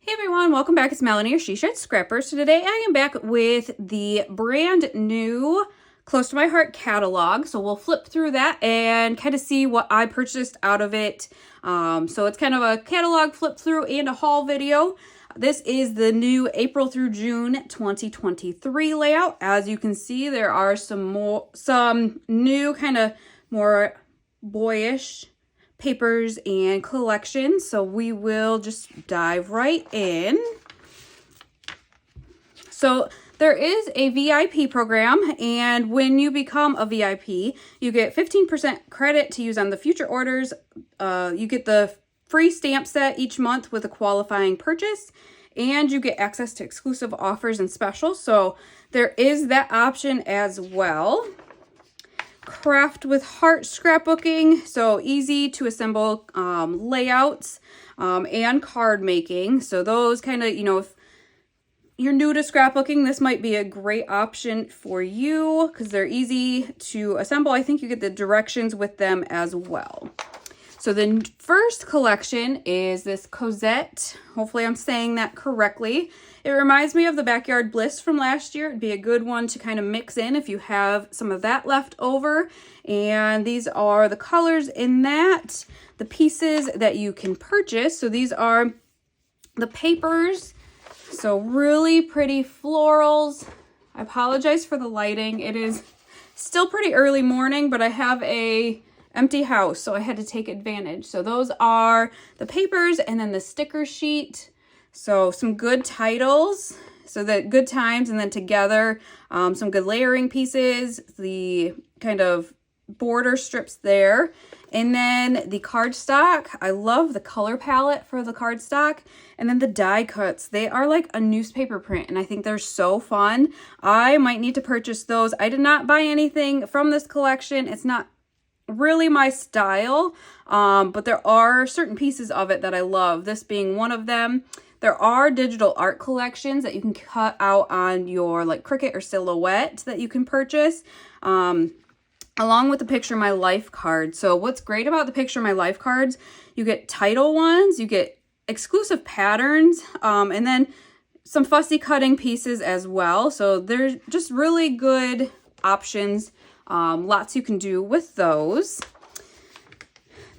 Hey everyone, welcome back. It's Melanie, your She Shed Scrapper. So today I am back with the brand new Close to My Heart catalog. So we'll flip through that and kind of see what I purchased out of it. So it's kind of a catalog flip through and a haul video. This is the new April through June 2023 layout. As you can see, there are some new kind of more boyish papers and collections, so we will just dive right in. So there is a VIP program, and when you become a VIP, you get 15% credit to use on the future orders. You get the free stamp set each month with a qualifying purchase, and you get access to exclusive offers and specials. So there is that option as well. Craft with Heart scrapbooking, so easy to assemble layouts and card making. So those kind of, if you're new to scrapbooking, this might be a great option for you because they're easy to assemble. I think you get the directions with them as well. So the first collection is this Cosette. Hopefully I'm saying that correctly. It reminds me of the Backyard Bliss from last year. It'd be a good one to kind of mix in if you have some of that left over. And these are the colors in that, the pieces that you can purchase. So these are the papers. So really pretty florals. I apologize for the lighting. It is still pretty early morning, but I have a empty house, so I had to take advantage. So those are the papers and then the sticker sheet. So some good titles, so that good times, and then together some good layering pieces, the kind of border strips there, and then the cardstock. I love the color palette for the cardstock, and then the die cuts. They are like a newspaper print, and I think they're so fun. I might need to purchase those. I did not buy anything from this collection. It's not really my style, but there are certain pieces of it that I love, this being one of them. There are digital art collections that you can cut out on your like Cricut or Silhouette that you can purchase, along with the Picture My Life card. So what's great about the Picture My Life cards, you get title ones, you get exclusive patterns, and then some fussy cutting pieces as well. So they're just really good options. Lots you can do with those.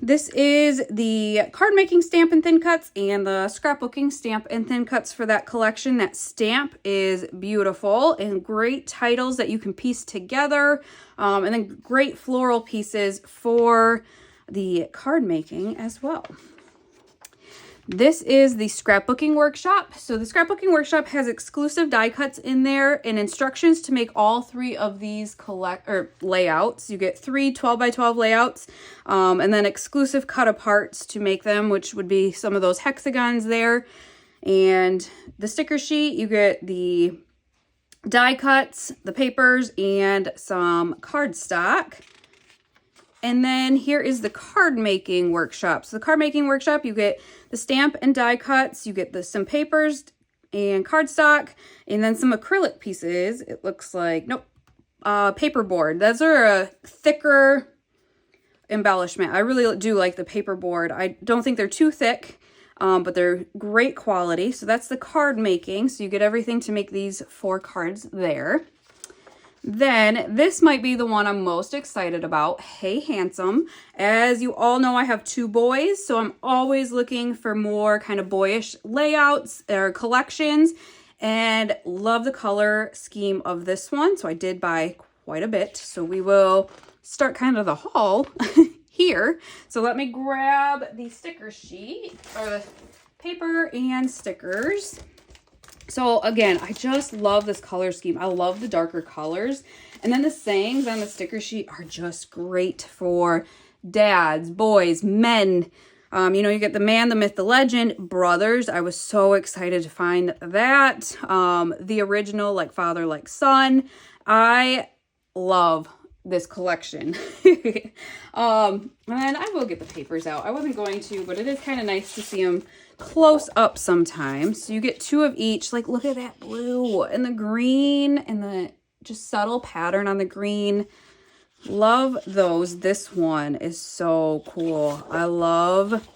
This is the card making stamp and thin cuts and the scrapbooking stamp and thin cuts for that collection. That stamp is beautiful and great titles that you can piece together, and then great floral pieces for the card making as well. This is the scrapbooking workshop. So the scrapbooking workshop has exclusive die cuts in there and instructions to make all three of these layouts. You get 3 12x12 layouts, and then exclusive cut aparts to make them, which would be some of those hexagons there. And the sticker sheet, you get the die cuts, the papers, and some cardstock. And then here is the card making workshop. So the card making workshop, you get the stamp and die cuts, you get some papers and cardstock, and then some acrylic pieces. It looks like, nope, paperboard. Those are a thicker embellishment. I really do like the paperboard. I don't think they're too thick, but they're great quality. So that's the card making. So you get everything to make these 4 cards there. Then this might be the one I'm most excited about. Hey Handsome. As you all know, I have 2 boys, so I'm always looking for more kind of boyish layouts or collections, and love the color scheme of this one. So I did buy quite a bit. So we will start kind of the haul here. So let me grab the sticker sheet, or the paper and stickers. So again, I just love this color scheme. I love the darker colors. And then the sayings on the sticker sheet are just great for dads, boys, men. You get the man, the myth, the legend, brothers. I was so excited to find that. The original, like father, like son. I love this collection. And I will get the papers out. I wasn't going to, but it is kind of nice to see them close up sometimes. So you get 2 of each. Like, look at that blue and the green and the just subtle pattern on the green. Love those. This one is so cool. I love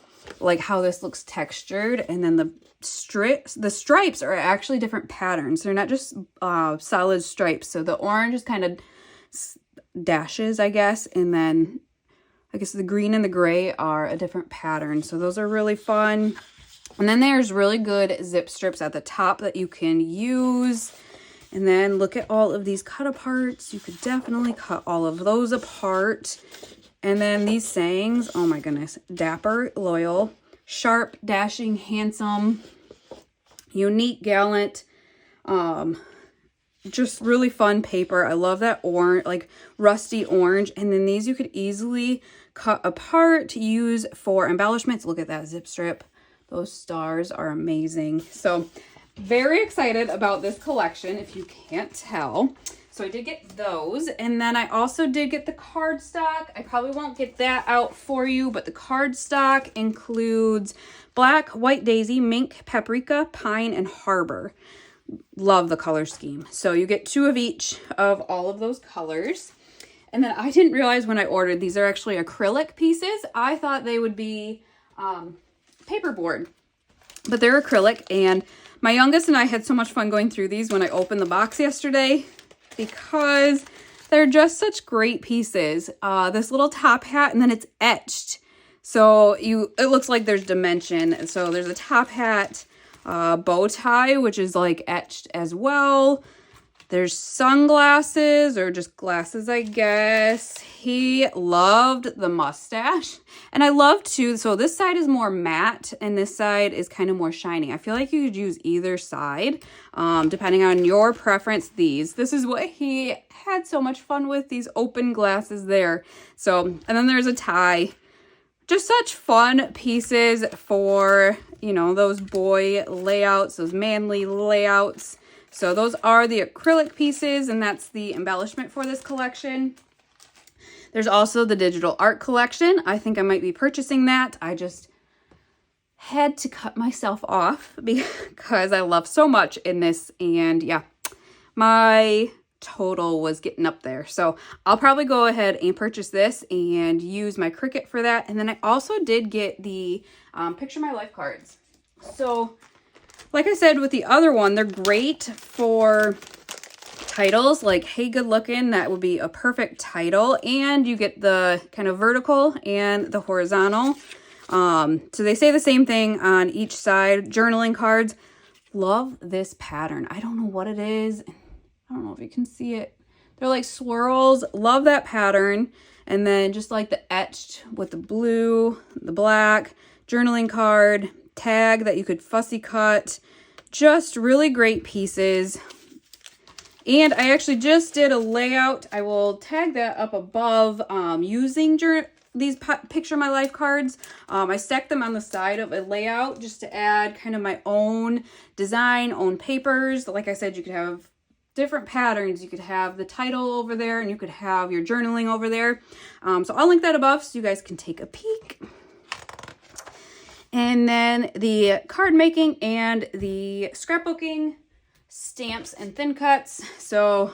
like how this looks textured, and then the stripes are actually different patterns. They're not just solid stripes. So the orange is kind of dashes, I guess, and then I guess the green and the gray are a different pattern. So those are really fun. And then there's really good zip strips at the top that you can use. And then look at all of these cut aparts. You could definitely cut all of those apart. And then these sayings, oh my goodness, dapper, loyal, sharp, dashing, handsome, unique, gallant, just really fun paper. I love that orange, like rusty orange. And then these you could easily cut apart, use for embellishments. Look at that zip strip. Those stars are amazing. So very excited about this collection, if you can't tell. So I did get those, and then I also did get the cardstock. I probably won't get that out for you, but the cardstock includes black, white daisy, mink, paprika, pine, and harbor. Love the color scheme. So you get 2 of each of all of those colors. And then I didn't realize when I ordered, these are actually acrylic pieces. I thought they would be paperboard, but they're acrylic. And my youngest and I had so much fun going through these when I opened the box yesterday, because they're just such great pieces. This little top hat, and then it's etched. So it looks like there's dimension. So there's a top hat, bow tie, which is like etched as well. There's sunglasses, or just glasses, I guess. He loved the mustache. And I love too, so this side is more matte and this side is kind of more shiny. I feel like you could use either side, depending on your preference. This is what he had so much fun with, these open glasses there. So, and then there's a tie. Just such fun pieces for, you know, those boy layouts, those manly layouts. So those are the acrylic pieces, and that's the embellishment for this collection. There's also the digital art collection. I think I might be purchasing that. I just had to cut myself off because I love so much in this. And yeah, my total was getting up there. So I'll probably go ahead and purchase this and use my Cricut for that. And then I also did get the Picture My Life cards. So like I said with the other one, they're great for titles like Hey Good Looking. That would be a perfect title. And you get the kind of vertical and the horizontal. So they say the same thing on each side. Journaling cards. Love this pattern. I don't know what it is. I don't know if you can see it. They're like swirls. Love that pattern. And then just like the etched with the blue, the black, journaling card, tag that you could fussy cut. Just really great pieces. And I actually just did a layout. I will tag that up above using these Picture My Life cards. I stacked them on the side of a layout just to add kind of my own design, own papers. Like I said, you could have different patterns. You could have the title over there, and you could have your journaling over there. So I'll link that above so you guys can take a peek. And then the card making and the scrapbooking, stamps and thin cuts. So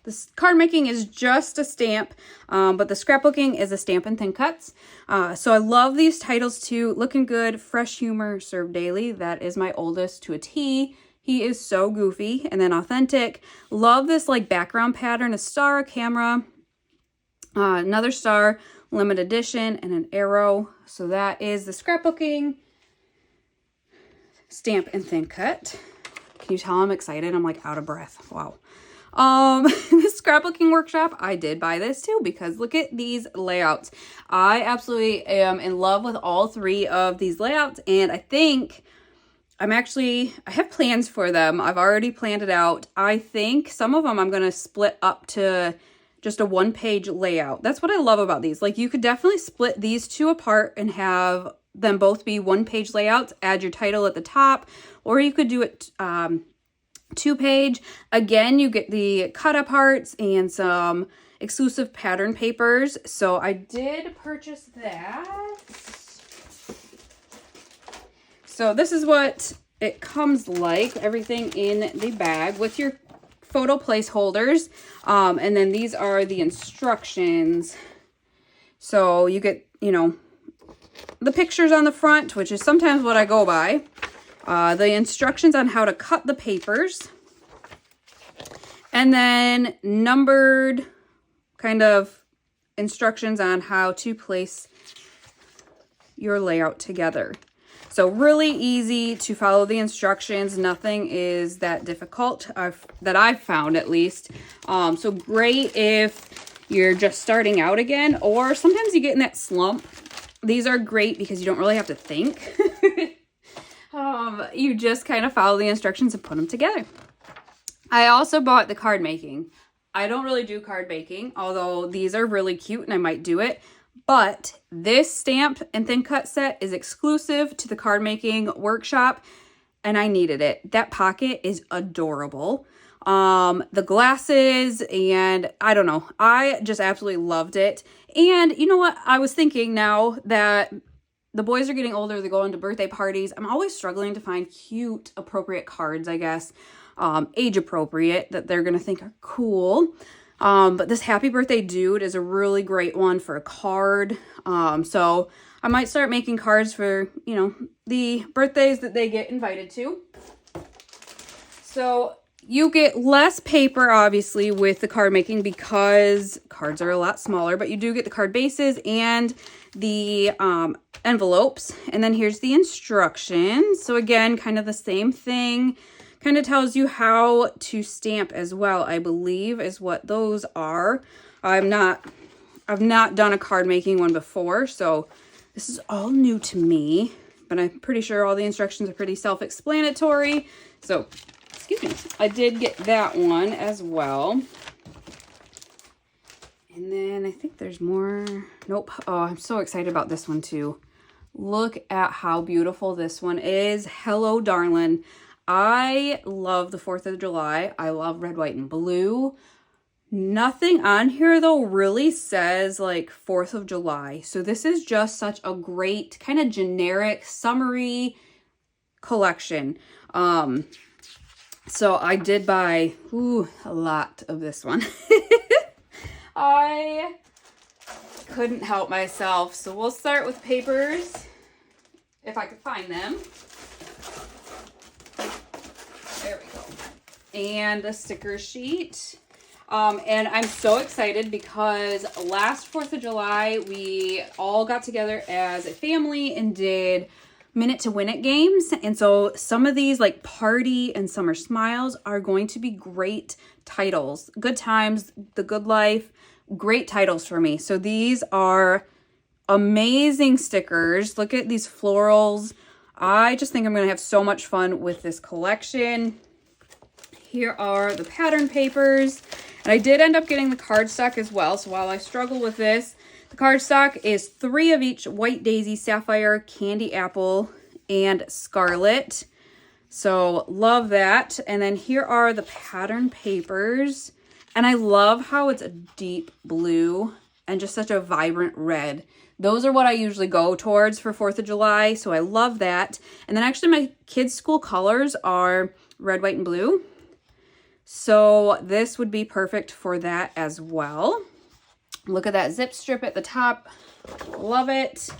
this card making is just a stamp, but the scrapbooking is a stamp and thin cuts. So I love these titles too. Looking Good, Fresh Humor, Served Daily. That is my oldest to a T. He is so goofy. And then Authentic. Love this like background pattern, a star, a camera, another star, limited edition, and an arrow. So that is the scrapbooking, stamp and thin cut. Can you tell I'm excited? I'm like out of breath. Wow. The scrapbooking workshop, I did buy this too because look at these layouts. I absolutely am in love with all 3 of these layouts, and I think I have plans for them. I've already planned it out. I think some of them I'm going to split up to just a 1-page layout. That's what I love about these. Like you could definitely split these 2 apart and have them both be 1-page layouts, add your title at the top, or you could do it 2-page. Again, you get the cut aparts and some exclusive pattern papers. So I did purchase that. So this is what it comes like, everything in the bag with your photo placeholders. And then these are the instructions. So you get, you know, the pictures on the front, which is sometimes what I go by. The instructions on how to cut the papers. And then numbered kind of instructions on how to place your layout together. So really easy to follow the instructions. Nothing is that difficult that I've found, at least. So great if you're just starting out again, or sometimes you get in that slump. These are great because you don't really have to think. You just kind of follow the instructions and put them together. I also bought the card making. I don't really do card making, although these are really cute and I might do it. But this stamp and thin cut set is exclusive to the card making workshop, and I needed it. That pocket is adorable. The glasses, and I don't know, I just absolutely loved it. And you know what? I was thinking, now that the boys are getting older, they're going to birthday parties, I'm always struggling to find cute, appropriate cards, I guess. Age appropriate, that they're going to think are cool. But this Happy Birthday Dude is a really great one for a card. So I might start making cards for, you know, the birthdays that they get invited to. So you get less paper, obviously, with the card making because cards are a lot smaller, but you do get the card bases and the envelopes. And then here's the instructions. So again, kind of the same thing. Kind of tells you how to stamp as well, I believe, is what those are. I've not done a card making one before, so this is all new to me, but I'm pretty sure all the instructions are pretty self-explanatory. So, excuse me, I did get that one as well. And then I think there's more. Nope. Oh, I'm so excited about this one too. Look at how beautiful this one is. Hello, darling. I love the 4th of July. I love red, white, and blue. Nothing on here, though, really says, like, 4th of July. So this is just such a great, kind of generic, summery collection. So I did buy, a lot of this one. I couldn't help myself. So we'll start with papers, if I could find them. There we go. And a sticker sheet. And I'm so excited because last 4th of July, we all got together as a family and did Minute to Win It games. And so some of these, like Party and Summer Smiles, are going to be great titles. Good Times, The Good Life, great titles for me. So these are amazing stickers. Look at these florals. I just think I'm going to have so much fun with this collection. Here are the pattern papers. And I did end up getting the cardstock as well. So while I struggle with this, the cardstock is 3 of each White Daisy, Sapphire, Candy Apple, and Scarlet. So love that. And then here are the pattern papers. And I love how it's a deep blue and just such a vibrant red. Those are what I usually go towards for 4th of July, so I love that. And then actually my kids' school colors are red, white, and blue. So this would be perfect for that as well. Look at that zip strip at the top. Love it.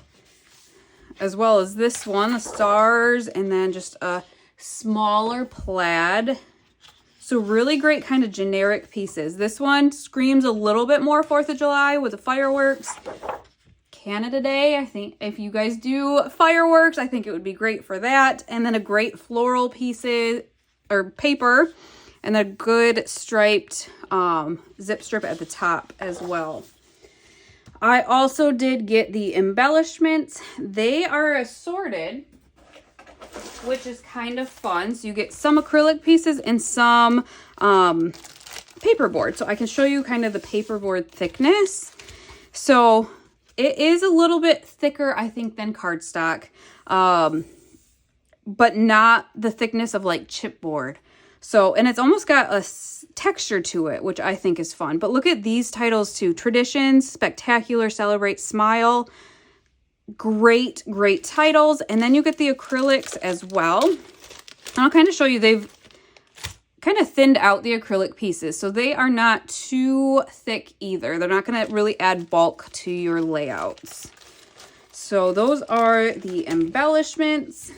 As well as this one, the stars, and then just a smaller plaid. So really great kind of generic pieces. This one screams a little bit more 4th of July with the fireworks. Canada Day, I think if you guys do fireworks, I think it would be great for that. And then a great floral pieces or paper and a good striped zip strip at the top as well. I also did get the embellishments. They are assorted, which is kind of fun. So you get some acrylic pieces and some paperboard. So I can show you kind of the paperboard thickness. So it is a little bit thicker, I think, than cardstock, but not the thickness of like chipboard. So, and it's almost got a texture to it, which I think is fun. But look at these titles too. Traditions, Spectacular, Celebrate, Smile. Great, great titles. And then you get the acrylics as well. And I'll kind of show you, they've kind of thinned out the acrylic pieces. So they are not too thick either. They're not going to really add bulk to your layouts. So those are the embellishments.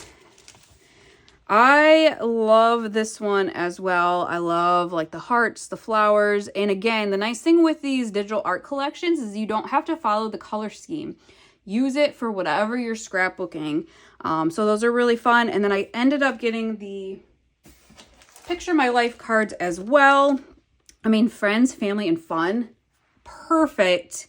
I love this one as well. I love like the hearts, the flowers. And again, the nice thing with these digital art collections is you don't have to follow the color scheme. Use it for whatever you're scrapbooking. So those are really fun. And then I ended up getting the Picture My Life cards as well. I mean, friends, family, and fun. Perfect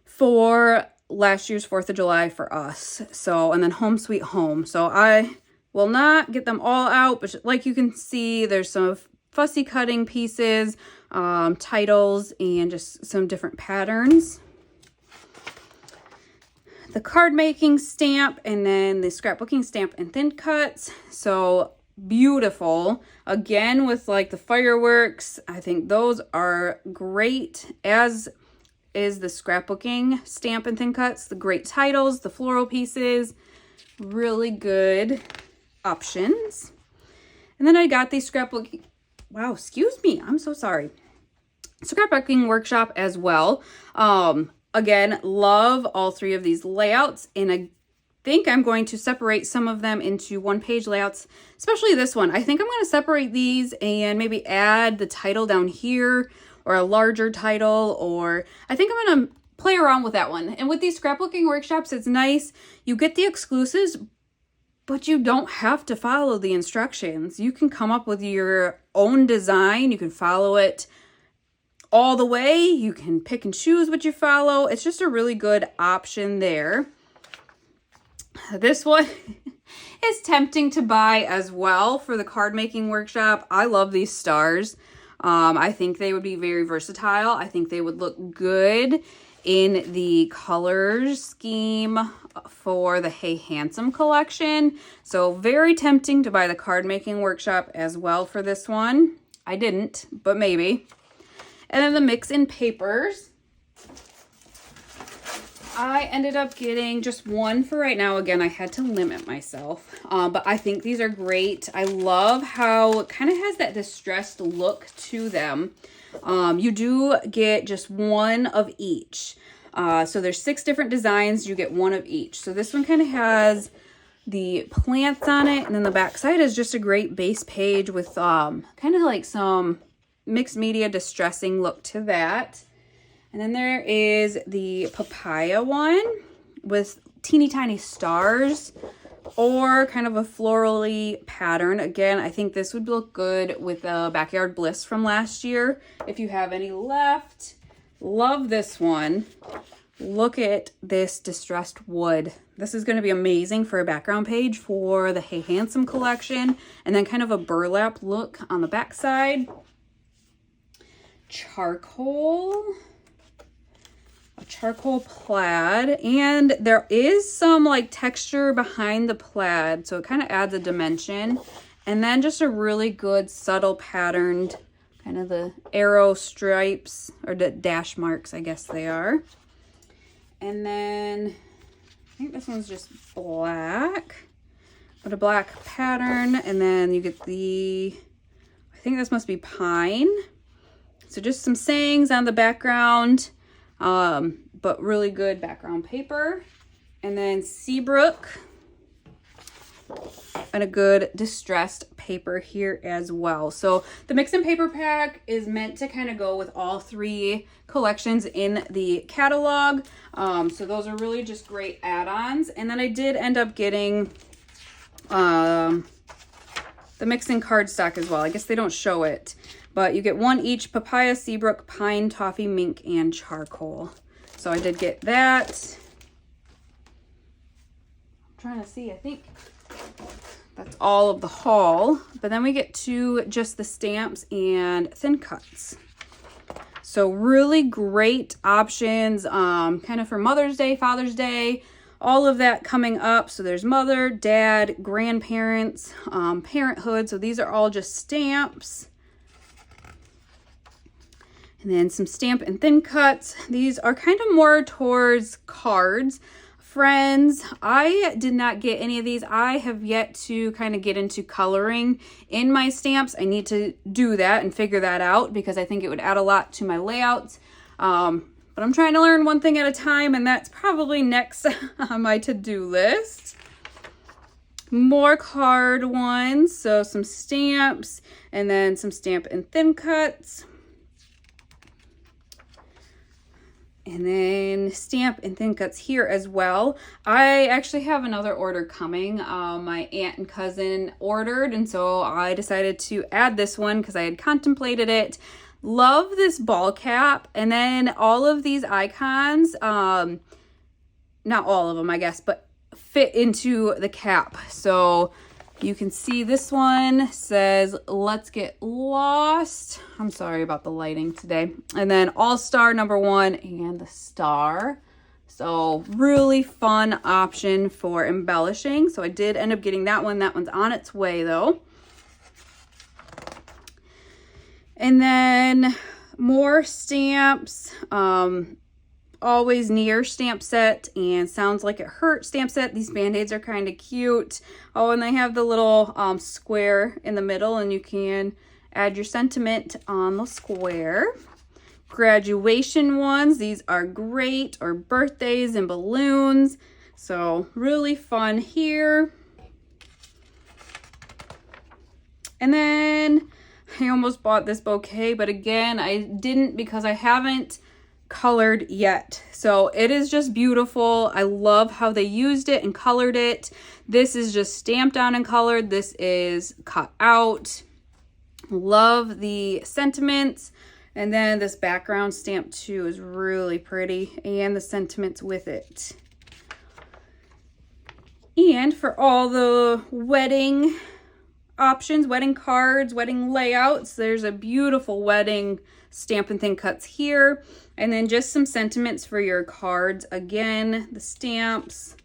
for last year's 4th of July for us. So, and then Home Sweet Home. So I will not get them all out, but like you can see, there's some fussy cutting pieces, titles, and just some different patterns. The card making stamp, and then the scrapbooking stamp and thin cuts. So beautiful. Again, with like the fireworks, I think those are great, as is the scrapbooking stamp and thin cuts. The great titles, the floral pieces, really good options. And then I got the scrapbooking, wow, excuse me, I'm so sorry, scrapbooking workshop as well. Again, love all 3 of these layouts, and I think I'm going to separate some of them into 1-page layouts, especially this one. I think I'm going to separate these and maybe add the title down here, or a larger title, or I think I'm going to play around with that one. And with these scrapbooking workshops, it's nice. You get the exclusives, but you don't have to follow the instructions. You can come up with your own design. You can follow it all the way. You can pick and choose what you follow. It's just a really good option there. This one is tempting to buy as well for the card making workshop. I love these stars. I think they would be very versatile. I think they would look good in the color scheme for the Hey Handsome collection. So very tempting to buy the card making workshop as well for this one. I didn't, but maybe. And then the mix in papers. I ended up getting just one for right now. Again, I had to limit myself, but I think these are great. I love how it kind of has that distressed look to them. You do get just one of each. So there's 6 different designs. You get one of each. So this one kind of has the plants on it, and then the back side is just a great base page with kind of like some mixed media distressing look to that. And then there is the papaya one with teeny tiny stars, or kind of a florally pattern. Again, I think this would look good with the Backyard Bliss from last year, if you have any left. Love this one. Look at this distressed wood. This is going to be amazing for a background page for the Hey Handsome collection. And then kind of a burlap look on the back side. Charcoal plaid, and there is some like texture behind the plaid, so it kind of adds a dimension. And then just a really good subtle patterned, kind of the arrow stripes, or the dash marks, I guess they are. And then I think this one's just black, but a black pattern. And then you get the, I think this must be pine. So just some sayings on the background. But really good background paper. And then Seabrook, and a good distressed paper here as well. So the mix and paper pack is meant to kind of go with all 3 collections in the catalog. So those are really just great add-ons. And then I did end up getting the mix and cardstock as well. I guess they don't show it, but you get 1 each: papaya, Seabrook, pine, toffee, mink, and charcoal. So I did get that. I'm trying to see, I think that's all of the haul. But then we get to just the stamps and thin cuts. So really great options, kind of for Mother's Day, Father's Day, all of that coming up. So there's mother, dad, grandparents, parenthood. So these are all just stamps. And then some stamp and thin cuts. These are kind of more towards cards. Friends, I did not get any of these. I have yet to kind of get into coloring in my stamps. I need to do that and figure that out, because I think it would add a lot to my layouts. but I'm trying to learn one thing at a time, and that's probably next on my to-do list. More card ones, so some stamps, and then some stamp and thin cuts. And then stamp and thin cuts here as well. I actually have another order coming. My aunt and cousin ordered, and so I decided to add this one because I had contemplated it. Love this ball cap, and then all of these icons, not all of them, I guess, but fit into the cap. So you can see this one says, "Let's get lost." I'm sorry about the lighting today. And then All-Star #1 and the star. So really fun option for embellishing. So I did end up getting that one. That one's on its way though. And then more stamps. Always Near stamp set and Sounds Like It Hurt stamp set. These band-aids are kind of cute. Oh, and they have the little square in the middle, and you can add your sentiment on the square. Graduation ones, these are great, or birthdays and balloons. So really fun here. And then I almost bought this bouquet, but again, I didn't because I haven't colored yet. So it is just beautiful. I love how they used it and colored it. This is just stamped on and colored. This is cut out. Love the sentiments. And then this background stamp too is really pretty, and the sentiments with it. And for all the wedding options, wedding cards, wedding layouts, there's a beautiful wedding stamp and thin cuts here. And then just some sentiments for your cards. Again, the stamps.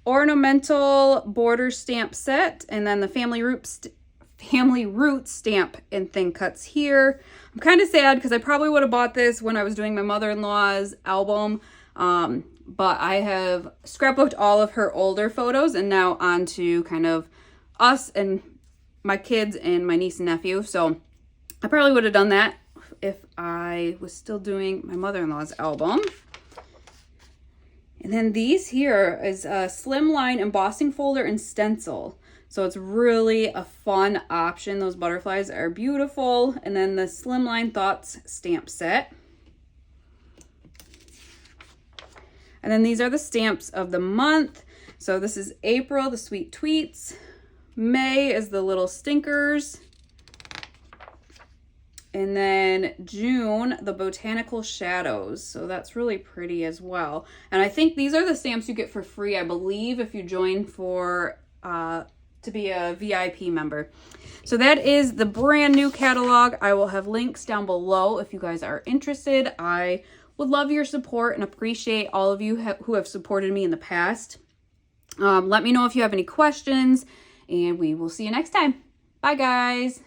Ornamental border stamp set, and then the family roots stamp and thin cuts here. I'm kind of sad because I probably would have bought this when I was doing my mother-in-law's album, but I have scrapbooked all of her older photos and now onto kind of us and my kids and my niece and nephew. So I probably would have done that if I was still doing my mother-in-law's album. And then these here is a slimline embossing folder and stencil. So it's really a fun option. Those butterflies are beautiful. And then the Slimline Thoughts stamp set. And then these are the stamps of the month. So this is April, the Sweet Tweets. May is the Little Stinkers. And then June, the Botanical Shadows. So that's really pretty as well. And I think these are the stamps you get for free, I believe, if you join for to be a VIP member. So that is the brand new catalog. I will have links down below if you guys are interested. I would love your support and appreciate all of you who have supported me in the past. Let me know if you have any questions, and we will see you next time. Bye, guys.